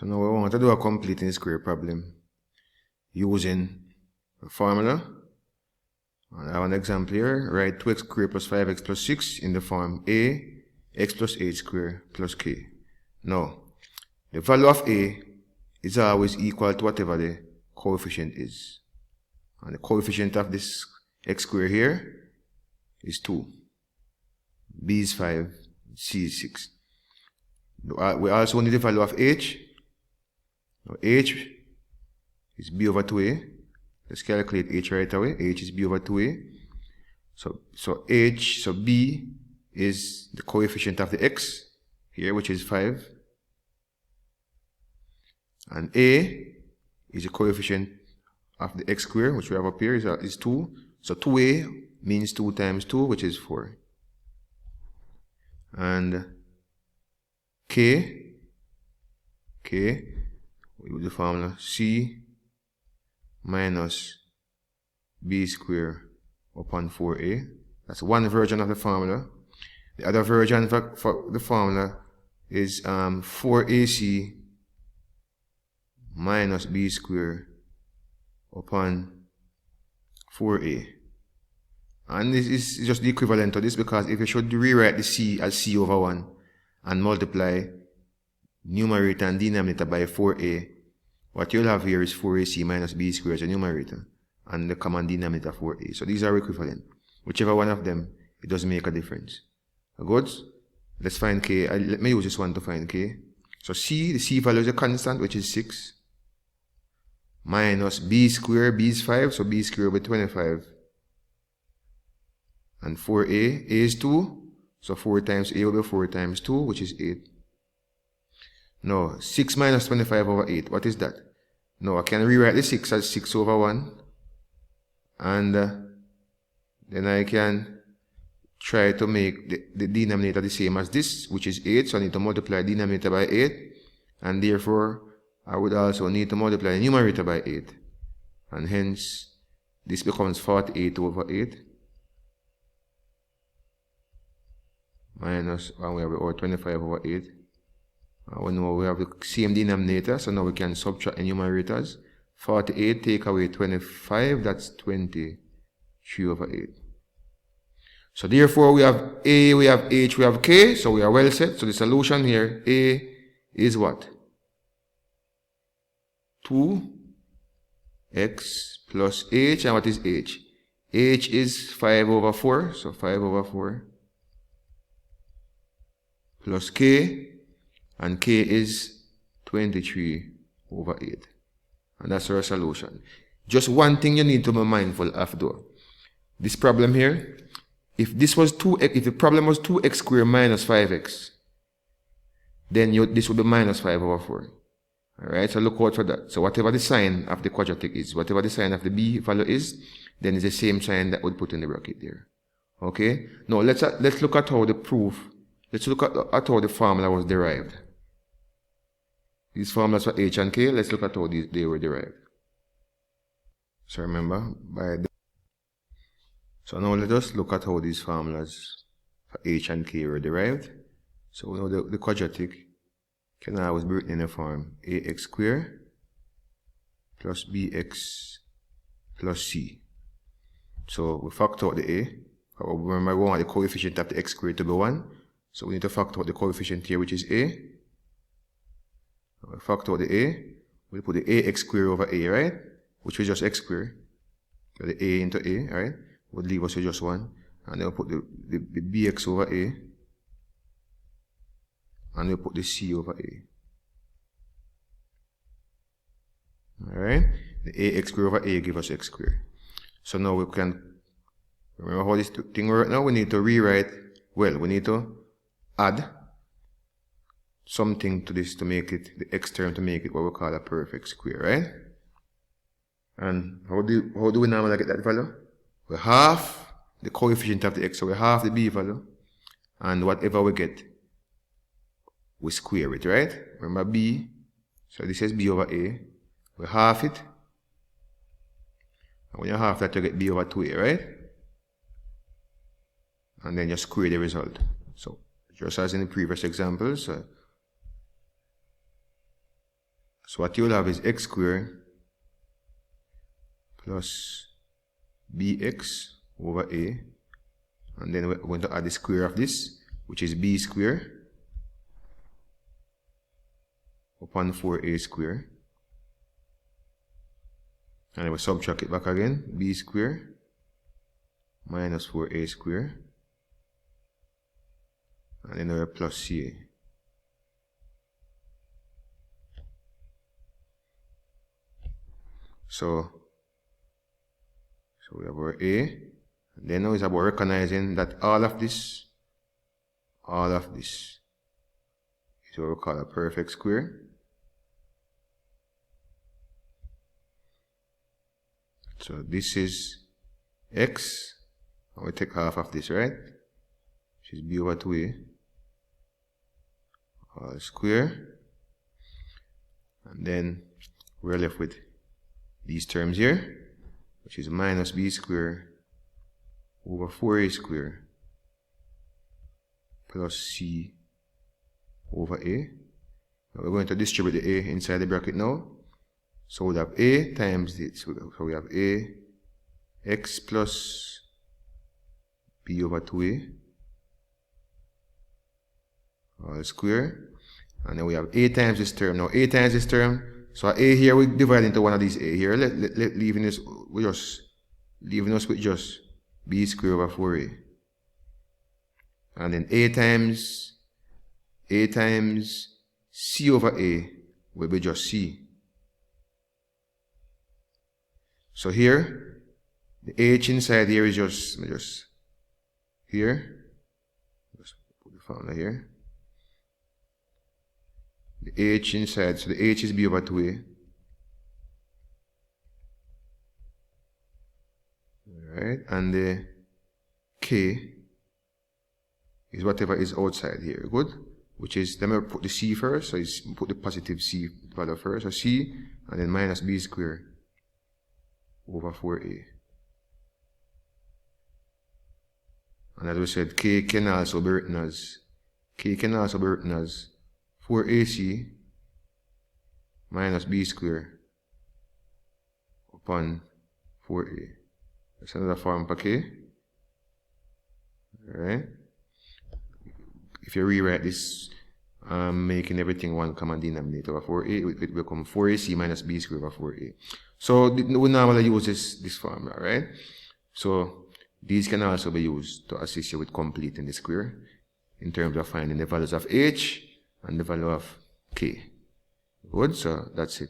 So now we want to do a completing square problem using the formula. I have an example here. Write 2x squared plus 5x plus 6 in the form a x plus h squared plus k. Now, the value of a is always equal to whatever the coefficient is. And the coefficient of this x squared here is 2. B is 5, c is 6. We also need the value of h. Now h is b over 2a. Let's calculate h right away. H is b over 2a. So b is the coefficient of the x here, which is 5. And a is the coefficient of the x squared, which we have up here, is 2. So 2a means 2 times 2, which is 4. And k, we use the formula c minus b squared upon 4a. That's one version of the formula. The other version for the formula is 4ac minus b squared upon 4a. And this is just the equivalent to this, because if you should rewrite the c as c over 1 and multiply numerator and denominator by 4a, what you'll have here is 4ac minus b squared as a numerator, and the common denominator 4a. So these are equivalent. Whichever one of them, it doesn't make a difference. Good? Let's find k. Let me use this one to find k. So c, the c value is a constant, which is 6, minus b squared, b is 5, so b squared will be 25. And 4a, a is 2, so 4 times a will be 4 times 2, which is 8. Now, 6 minus 25 over 8, what is that? Now, I can rewrite the 6 as 6 over 1. And then I can try to make the denominator the same as this, which is 8. So I need to multiply denominator by 8. And therefore, I would also need to multiply the numerator by 8. And hence, this becomes 48 over 8. Minus, or 25 over 8. We know we have the same denominator, so now we can subtract the numerators. 48 take away 25, that's 23 over 8. So therefore we have a, we have h, we have k, so we are well set. So the solution here, a is what? 2x plus h, and what is h? H is 5 over 4, so 5 over 4 plus k, and k is 23 over 8. And that's our solution. Just one thing you need to be mindful of though. This problem here, if this was if the problem was 2x squared minus 5x, then this would be minus 5 over 4. Alright, so look out for that. So whatever the sign of the quadratic is, whatever the sign of the b value is, then it's the same sign that would put in the bracket there. Okay? Now let's look at how the proof, let's look at how the formula was derived. These formulas for h and k, let's look at how they were derived. So remember, so now let us look at how these formulas for h and k were derived. So we know the quadratic can always be written in the form ax squared plus bx plus c. So we factor out the a. Remember, we want the coefficient of the x squared to be 1. So we need to factor out the coefficient here, which is a. We factor out the a. We'll put the ax squared over a, right? Which is just x squared. So the a into a, right? Would leave us with just 1. And then we'll put the bx over a. And we'll put the c over a. Alright? The ax squared over a gives us x squared. So now we can, remember how this thing works now? We need to rewrite, well, we need to add something to this to make it, the x term, to make it what we call a perfect square, right? And how do we normally get that value? We half the coefficient of the x, so we half the b value, and whatever we get, we square it, right? Remember b, so this is b over a, we half it, and when you half that, you get b over 2a, right? And then you square the result. So just as in the previous examples, So what you will have is x squared plus bx over a, and then we're going to add the square of this, which is b squared upon 4a squared, and then we subtract it back again, b squared minus 4a squared, and then we're plus ca. So we have our a, and then now it's about recognizing that all of this is what we call a perfect square. So this is x, and we take half of this, right? Which is b over 2a all square, and then we're left with these terms here, which is minus b squared over 4a squared plus c over a. Now we're going to distribute the a inside the bracket now. So we have a times this. So we have a x plus b over 2a all square, and then we have a times this term. Now a times this term, so a here we divide into one of these a here, leaving us with just b squared over 4a, and then a times c over a will be just c. So here the h inside here is just here. Just put the formula here. The h inside, so the h is b over 2a. Alright, and the k is whatever is outside here. Good? Which is, let me put the c first, so it's put the positive c value first. So c, and then minus b squared over 4a. And as we said, k can also be written as 4ac minus b squared upon 4a. That's another form for k. Alright. If you rewrite this, making everything one common denominator over 4a, it will become 4ac minus b squared over 4a. So we normally use this formula, right? So these can also be used to assist you with completing the square in terms of finding the values of h and the value of k. Good, so that's it.